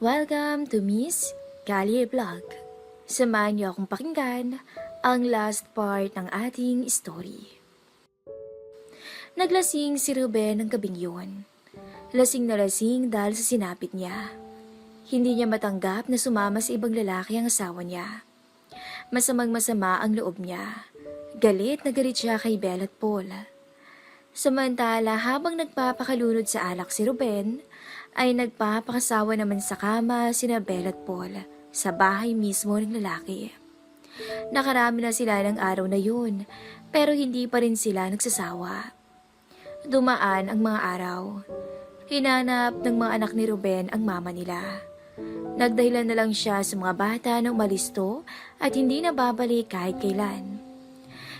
Welcome to Miss Kali Vlog. Samahan niyo akong pakinggan ang last part ng ating story. Naglasing si Ruben ng gabing yun. Lasing na lasing dahil sa sinapit niya. Hindi niya matanggap na sumama sa ibang lalaki ang asawa niya. Masamang-masama ang loob niya. Galit na galit siya kay Belle at Paul. Samantala habang nagpapakalunod sa alak si Ruben, ay nagpapakasawa naman sa kama sina Belle at Paul sa bahay mismo ng lalaki. Nakarami na sila ng araw na yun, pero hindi pa rin sila nagsasawa. Dumaan ang mga araw. Hinanap ng mga anak ni Ruben ang mama nila. Nagdahilan na lang siya sa mga bata na umalisto at hindi na babalik kahit kailan.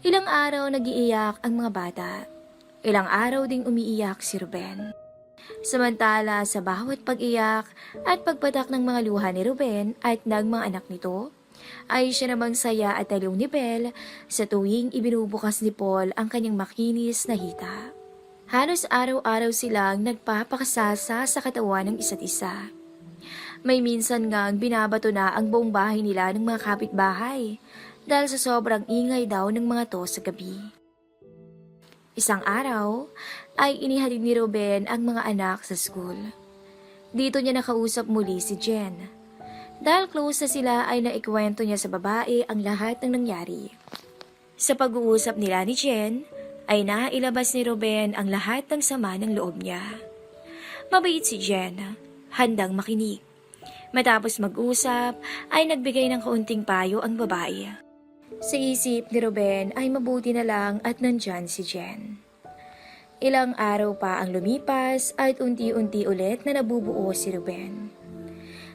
Ilang araw nag-iiyak ang mga bata. Ilang araw ding umiiyak si Ruben. Samantala sa bawat pag-iyak at pagpatak ng mga luha ni Ruben at ng mga anak nito, ay siya namang saya at talong ni Belle sa tuwing ibinubukas ni Paul ang kanyang makinis na hita. Halos araw-araw silang nagpapakasasa sa katawan ng isa't isa. May minsan ngang binabato na ang buong bahay nila ng mga kapitbahay dahil sa sobrang ingay daw ng mga to sa gabi. Isang araw ay inihatid ni Ruben ang mga anak sa school. Dito niya nakausap muli si Jen. Dahil close na sila ay naikwento niya sa babae ang lahat ng nangyari. Sa pag-uusap nila ni Jen ay nailabas ni Ruben ang lahat ng sama ng loob niya. Mabait si Jen, handang makinig. Matapos mag-usap ay nagbigay ng kaunting payo ang babae. Sa isip ni Ruben ay mabuti na lang at nandyan si Jen. Ilang araw pa ang lumipas at unti-unti ulit na nabubuo si Ruben.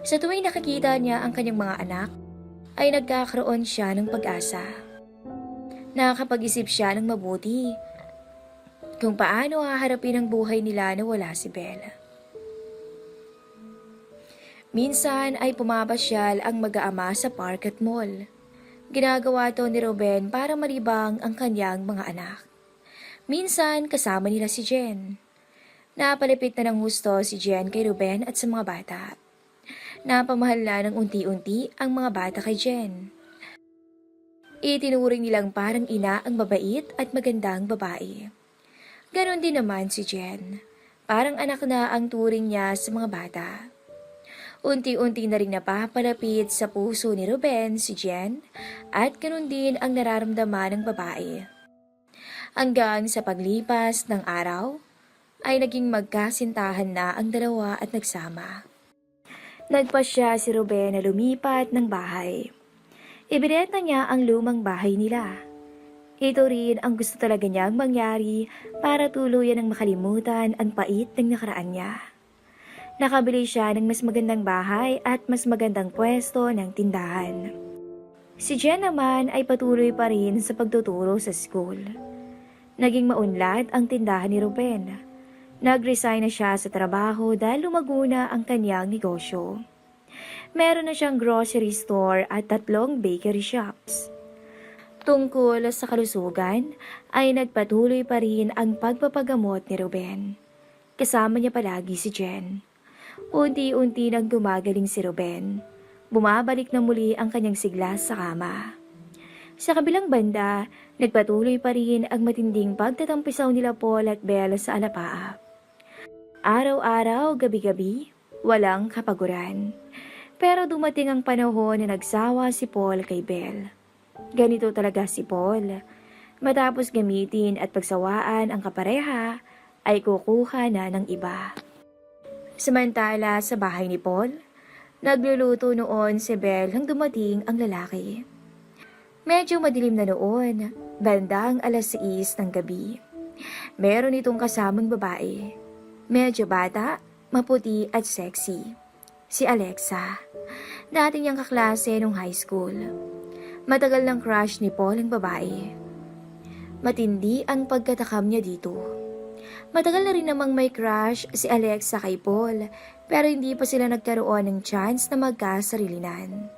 Sa tuwing nakikita niya ang kanyang mga anak, ay nagkakaroon siya ng pag-asa. Nakakapag-isip siya ng mabuti kung paano haharapin ang buhay nila na wala si Belle. Minsan ay pumapasyal ang mag-aama sa park at mall. Ginagawa to ni Ruben para maribang ang kanyang mga anak. Minsan kasama nila si Jen. Napalapit na ng husto si Jen kay Ruben at sa mga bata. Napamahal na ng unti-unti ang mga bata kay Jen. Itinuring nilang parang ina ang mabait at magandang babae. Ganon din naman si Jen. Parang anak na ang turing niya sa mga bata. Unti-unti na rin napapalapit sa puso ni Ruben si Jen at ganun din ang nararamdaman ng babae. Hanggang sa paglipas ng araw ay naging magkasintahan na ang dalawa at nagsama. Nagpasya si Ruben na lumipat ng bahay. Ibinenta niya ang lumang bahay nila. Ito rin ang gusto talaga niyang mangyari para tuluyan ng makalimutan ang pait ng nakaraan niya. Nakabili siya ng mas magandang bahay at mas magandang pwesto ng tindahan. Si Jen naman ay patuloy pa rin sa pagtuturo sa school. Naging maunlad ang tindahan ni Ruben. Nag-resign na siya sa trabaho dahil lumago na ang kanyang negosyo. Meron na siyang grocery store at 3 bakery shops. Tungkol sa kalusugan ay nagpatuloy pa rin ang pagpapagamot ni Ruben. Kasama niya palagi si Jen. Unti-unti nang gumagaling si Ruben. Bumabalik na muli ang kanyang sigla sa kama. Sa kabilang banda, nagpatuloy pa rin ang matinding pagtatampisaw nila Paul at Belle sa alapaap. Araw-araw, gabi-gabi, walang kapaguran. Pero dumating ang panahon na nagsawa si Paul kay Belle. Ganito talaga si Paul. Matapos gamitin at pagsawaan ang kapareha, ay kukuha na ng iba. Samantala sa bahay ni Paul, nagluluto noon si Belle nang dumating ang lalaki. Medyo madilim na noon, bandang 6:00 ng gabi. Meron itong kasamang babae. Medyo bata, maputi at sexy. Si Alexa. Dati niyang kaklase nung high school. Matagal ng crush ni Paul ang babae. Matindi ang pagkatakam niya dito. Matagal na rin namang may crush si Alexa kay Paul, pero hindi pa sila nagkaroon ng chance na magkasarilinan.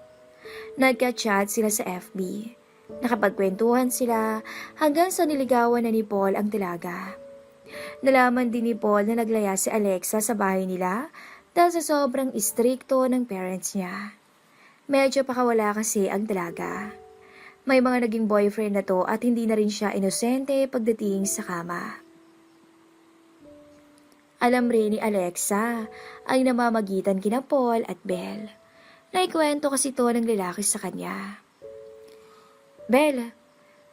Nagka-chat sila sa FB. Nakapagkwentuhan sila hanggang sa niligawan na ni Paul ang dalaga. Nalaman din ni Paul na naglaya si Alexa sa bahay nila dahil sa sobrang istrikto ng parents niya. Medyo pakawala kasi ang dalaga. May mga naging boyfriend na to at hindi na rin siya inosente pagdating sa kama. Alam rin ni Alexa ang namamagitan kina Paul at Belle. Naikwento kasi to ng lalaki sa kanya. Belle,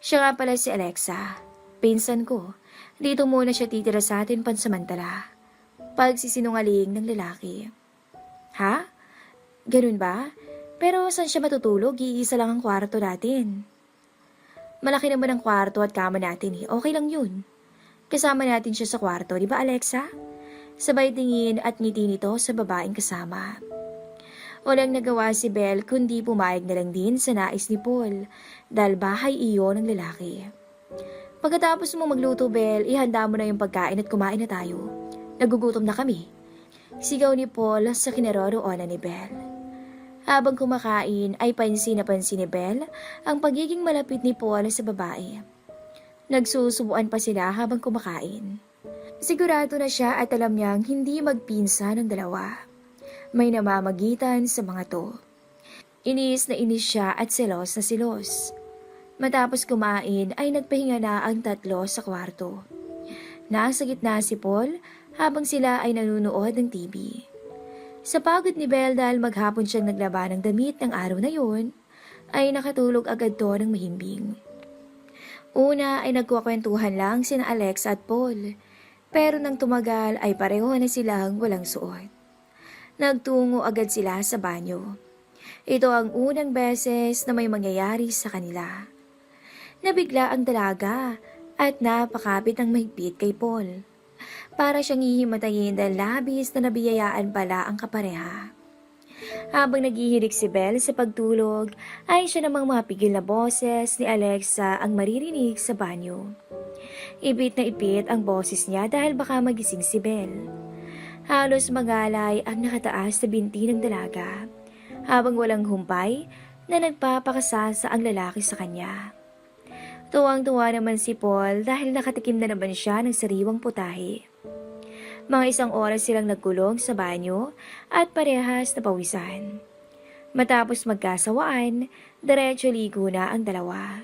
siya nga pala si Alexa. Pinsan ko. Dito muna siya titira sa atin pansamantala. Pagsisinungaling ng lalaki. Ha? Ganun ba? Pero saan siya matutulog? Iisa lang ang kwarto natin. Malaki naman ang kwarto at kama natin eh. Okay lang yun. Kasama natin siya sa kwarto, di ba Alexa? Sabay tingin at ngiti nito sa babaeng kasama. Walang nagawa si Belle kundi pumayag na lang din sa nais ni Paul dahil bahay iyon ng lalaki. Pagkatapos mo magluto, Belle, ihanda mo na yung pagkain at kumain na tayo. Nagugutom na kami. Sigaw ni Paul sa kinaroroonan ni Belle. Habang kumakain ay pansin na pansin ni Belle ang pagiging malapit ni Paul sa babae. Nagsusubuan pa sila habang kumakain. Sigurado na siya at alam niyang hindi magpinsan ng dalawa. May namamagitan sa mga to. Inis na inis siya at selos na selos. Matapos kumain ay nagpahinga na ang tatlo sa kwarto. Nasa gitna si Paul habang sila ay nanunood ng TV. Sa pagod ni Belle dahil maghapon siyang naglaba ng damit ng araw na yun, ay nakatulog agad to ng mahimbing. Una ay nagkukwentuhan lang sina Alex at Paul, pero nang tumagal ay pareho na silang walang suot. Nagtungo agad sila sa banyo. Ito ang unang beses na may mangyayari sa kanila. Nabigla ang dalaga at napakapit ang mahigpit kay Paul. Para siyang hihimatayin dahil labis na nabiyayaan pala ang kapareha. Habang naghihilig si Belle sa pagtulog, ay siya namang mapigil na boses ni Alexa ang maririnig sa banyo. Ipit na ipit ang boses niya dahil baka magising si Belle. Halos magalay ang nakataas na binti ng dalaga, habang walang humpay na nagpapakasasa ang lalaki sa kanya. Tuwang-tuwa naman si Paul dahil nakatikim na naman siya ng sariwang putahe. Mga 1 oras silang nagkulong sa banyo at parehas na pawisan. Matapos magkasawaan, diretso ligo na ang dalawa.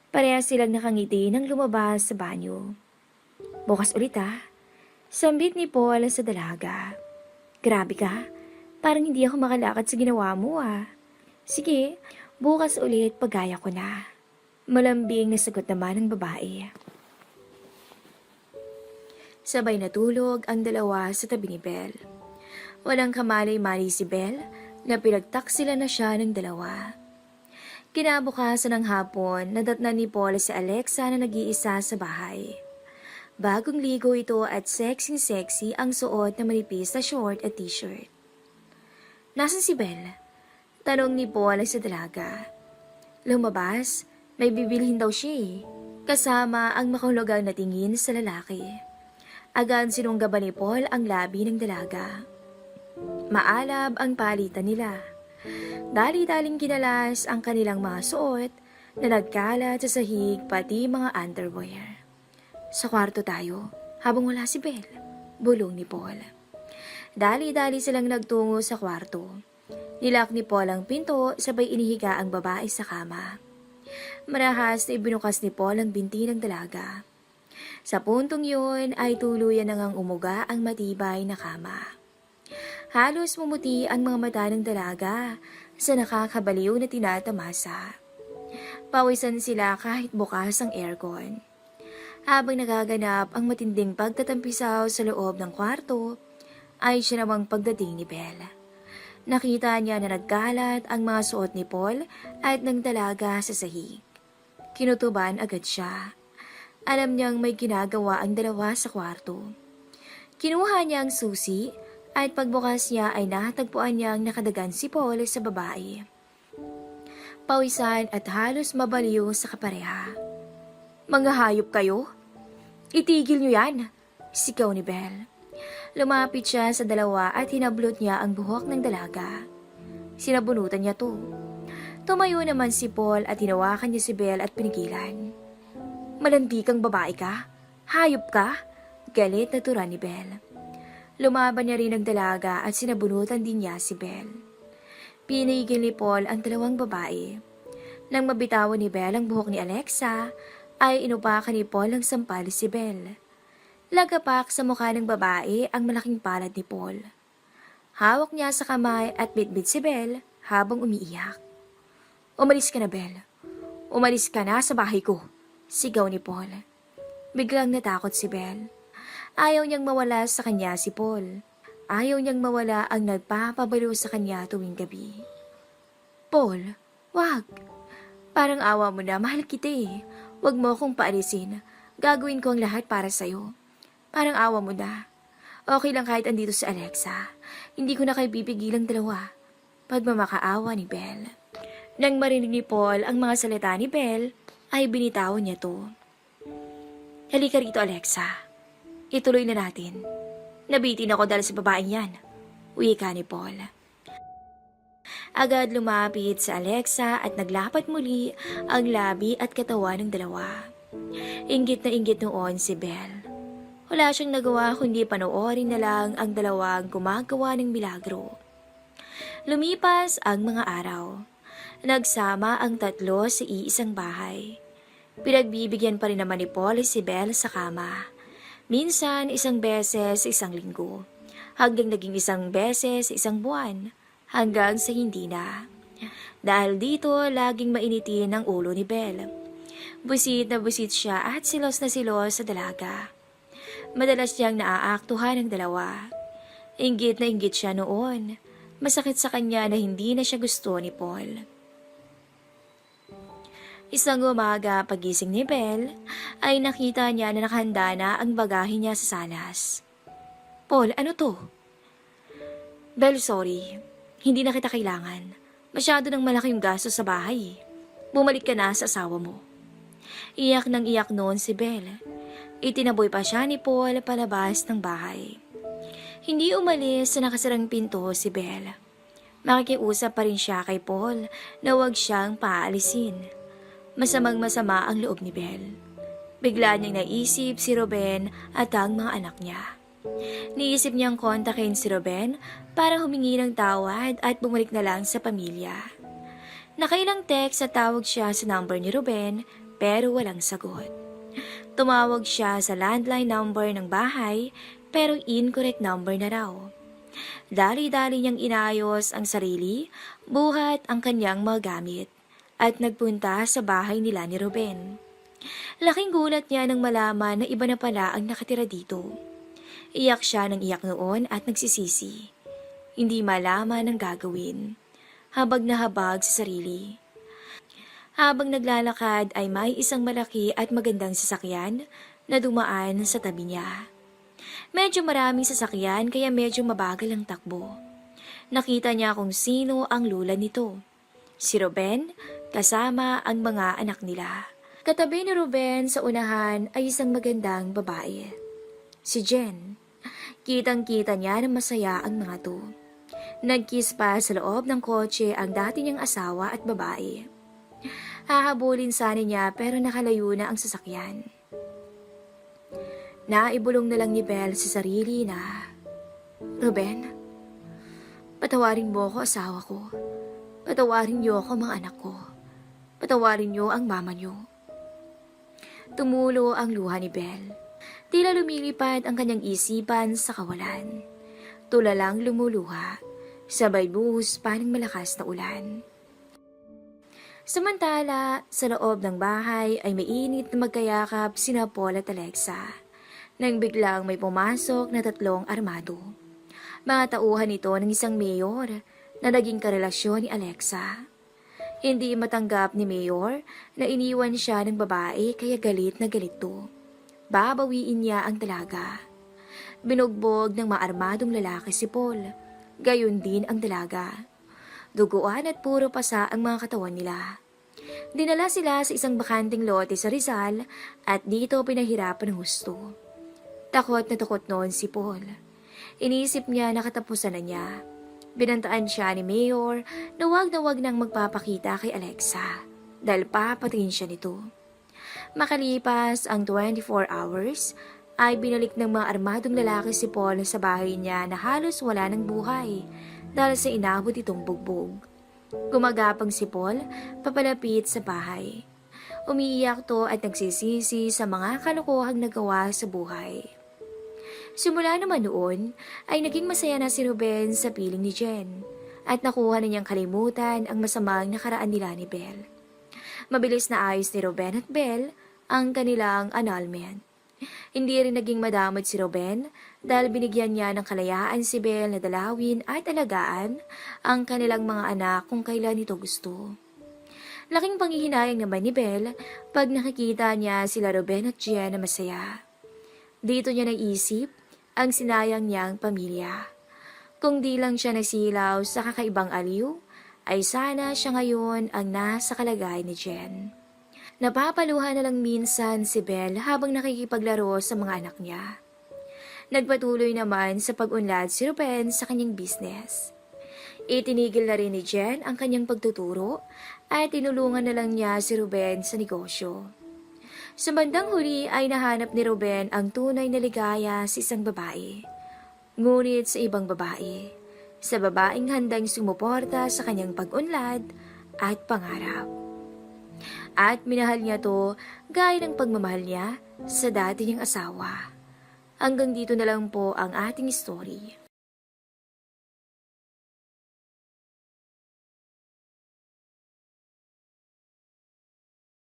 Parehas silang nakangiti nang lumabas sa banyo. Bukas ulit ah. Sambit ni Paul sa dalaga. Grabe ka, parang hindi ako makalakad sa ginawa mo ah. Sige, bukas ulit paggaya ko na. Malambing na sagot naman ng babae. Sabay natulog ang dalawa sa tabi ni Belle. Walang kamalay-mali si Belle na pinagtaksila na siya ng dalawa. Kinabukasan ng hapon, nadatnan ni Paul si Alexa na nag-iisa sa bahay. Bagong ligo ito at sexy-sexy ang suot na manipis na short at t-shirt. Nasaan si Belle? Tanong ni Paul sa dalaga. Lumabas, may bibilhin daw siya eh. Kasama ang makahulugang na tingin sa lalaki. Agad sinunggaban ni Paul ang labi ng dalaga. Maalab ang palitan nila. Dali-daling kinalas ang kanilang mga suot na nagkalat sa sahig pati mga underwear. Sa kwarto tayo habang wala si Belle, bulong ni Paul. Dali-dali silang nagtungo sa kwarto. Nilak ni Paul ang pinto sabay inihiga ang babae sa kama. Marahas na ibinukas ni Paul ang binti ng dalaga. Sa puntong yun ay tuluyan na ngang umuga ang matibay na kama. Halos mumuti ang mga mata ng dalaga sa nakakabaliw na tinatamasa. Pawisan sila kahit bukas ang aircon. Habang nagaganap ang matinding pagtatampisaw sa loob ng kwarto, ay siya namang pagdating ni Belle. Nakita niya na nagkalat ang mga suot ni Paul at ng dalaga sa sahig. Kinutuban agad siya. Alam niyang may ginagawa ang dalawa sa kwarto. Kinuha niya ang susi at pagbukas niya ay natagpuan niyang nakadagan si Paul sa babae. Pawisan at halos mabaliw sa kapareha. Mga hayop kayo? Itigil niyo yan! Sigaw ni Belle. Lumapit siya sa dalawa at hinablot niya ang buhok ng dalaga. Sinabunutan niya to. Tumayo naman si Paul at hinawakan niya si Belle at pinigilan. Malandi kang babae ka? Hayop ka? Galit na tura ni Belle. Lumaban niya rin ang dalaga at sinabunutan din niya si Belle. Pinigil ni Paul ang dalawang babae. Nang mabitawan ni Belle ang buhok ni Alexa, ay inupakan ni Paul ang sampal si Belle. Lagapak sa mukha ng babae ang malaking palad ni Paul. Hawak niya sa kamay at bitbit si Belle habang umiiyak. "Umalis ka na, Belle. Umalis ka na sa bahay ko," sigaw ni Paul. Biglang natakot si Belle. Ayaw niyang mawala sa kanya si Paul. Ayaw niyang mawala ang nagpapabalo sa kanya tuwing gabi. "Paul, wag. Parang awa mo na, mahal kita eh. Wag mo akong paalisin. Gagawin ko ang lahat para sa'yo. Parang awa mo na. Okay lang kahit andito si Alexa. Hindi ko na kayo pipigilang dalawa." Pagmamakaawa ni Belle. Nang marinig ni Paul ang mga salita ni Belle, ay binitawan niya to. "Halika rito, Alexa. Ituloy na natin. Nabitin ako dahil sa babaeng yan," wika ni Paul. Agad lumapit sa Alexa at naglapat muli ang labi at katawan ng dalawa. Inggit na inggit noon si Belle. Wala siyang nagawa kundi panoorin na lang ang dalawang gumagawa ng milagro. Lumipas ang mga araw. Nagsama ang tatlo sa iisang bahay. Pinagbibigyan pa rin naman ni Paul si Belle sa kama. Minsan isang beses sa isang linggo, hanggang naging isang beses sa isang buwan, hanggang sa hindi na. Dahil dito, laging mainitin ang ulo ni Belle. Busit na busit siya at silos na silos sa dalaga. Madalas niyang naaaktuhan ng dalawa. Inggit na inggit siya noon. Masakit sa kanya na hindi na siya gusto ni Paul. Isang umaga, pagising ni Belle, ay nakita niya na nakahanda na ang bagahe niya sa salas. "Paul, ano to?" "Belle, sorry. Hindi na kita kailangan. Masyado nang malaki yung gasto sa bahay. Bumalik ka na sa asawa mo." Iyak nang iyak noon si Belle. Itinaboy pa siya ni Paul palabas ng bahay. Hindi umalis sa nakasarang pinto si Belle. Makikiusap pa rin siya kay Paul na huwag siyang paalisin. Masamang-masama ang loob ni Belle. Bigla niyang naisip si Ruben at ang mga anak niya. Niisip niyang kontakin si Ruben para humingi ng tawad at bumalik na lang sa pamilya. Nakailang text at tawag siya sa number ni Ruben pero walang sagot. Tumawag siya sa landline number ng bahay pero incorrect number na raw. Dali-dali niyang inayos ang sarili, buhat ang kanyang mga gamit at nagpunta sa bahay nila ni Ruben. Laking gulat niya nang malaman na iba na pala ang nakatira dito. Iyak siya ng iyak noon at nagsisisi. Hindi malaman ang gagawin. Habag na habag sa sarili. Habang naglalakad ay may isang malaki at magandang sasakyan na dumaan sa tabi niya. Medyo maraming sasakyan kaya medyo mabagal ang takbo. Nakita niya kung sino ang lula nito. Si Ruben, kasama ang mga anak nila. Katabi ni Ruben sa unahan ay isang magandang babae. Si Jen. Kitang-kita niya na masaya ang mga to. Nagkiss pa sa loob ng kotse ang dati niyang asawa at babae. Hahabulin sana niya pero nakalayo na ang sasakyan. Naibulong na lang ni Belle sa sarili na, "Ruben, patawarin mo ako, asawa ko. Patawarin niyo ako, mga anak ko. Patawarin niyo ang mama niyo." Tumulo ang luha ni Belle. Tila lumilipad ang kanyang isipan sa kawalan. Tulalang lumuluha, sabay buhos pa ng malakas na ulan. Samantala, sa loob ng bahay ay mainit na magkayakap sina Paul at Alexa. Nang biglang may pumasok na 3 armado. Mga tauhan ito ng isang mayor na naging karelasyon ni Alexa. Hindi matanggap ni Mayor na iniwan siya ng babae kaya galit na galit to. Babawiin niya ang dalaga. Binugbog ng maarmadong lalaki si Paul. Gayon din ang dalaga. Duguan at puro pasa ang mga katawan nila. Dinala sila sa isang bakanting lote sa Rizal at dito pinahirapan ng husto. Takot na takot noon si Paul. Inisip niya na katapusan na niya. Binantaan siya ni Mayor na wag nang magpapakita kay Alexa dahil papatingin siya nito. Makalipas ang 24 hours ay binalik ng mga armadong lalaki si Paul sa bahay niya na halos wala ng buhay dahil sa inabot itong bugbog. Gumagapang si Paul papalapit sa bahay. Umiiyak to at nagsisisi sa mga kalokohang nagawa sa buhay. Simula naman noon ay naging masaya na si Ruben sa piling ni Jen at nakuha na niyang kalimutan ang masamang nakaraan nila ni Belle. Mabilis na ayos ni Ruben at Belle ang kanilang annulment. Hindi rin naging madamot si Ruben dahil binigyan niya ng kalayaan si Belle na dalawin at alagaan ang kanilang mga anak kung kailan ito gusto. Laking panghihinayang naman ni Belle pag nakikita niya sila Ruben at Jen na masaya. Dito niya naisip ang sinayang niyang pamilya. Kung di lang siya nasilaw sa kakaibang aliw, ay sana siya ngayon ang nasa kalagayan ni Jen. Napapaluhan na lang minsan si Belle habang nakikipaglaro sa mga anak niya. Nagpatuloy naman sa pag-unlad si Ruben sa kanyang business. Itinigil na rin ni Jen ang kanyang pagtuturo at tinulungan na lang niya si Ruben sa negosyo. Sa bandang huli ay nahanap ni Ruben ang tunay na ligaya sa isang babae. Ngunit sa ibang babae, sa babaeng handang sumuporta sa kanyang pag-unlad at pangarap. At minahal niya to gaya ng pagmamahal niya sa dati niyang asawa. Hanggang dito na lang po ang ating story.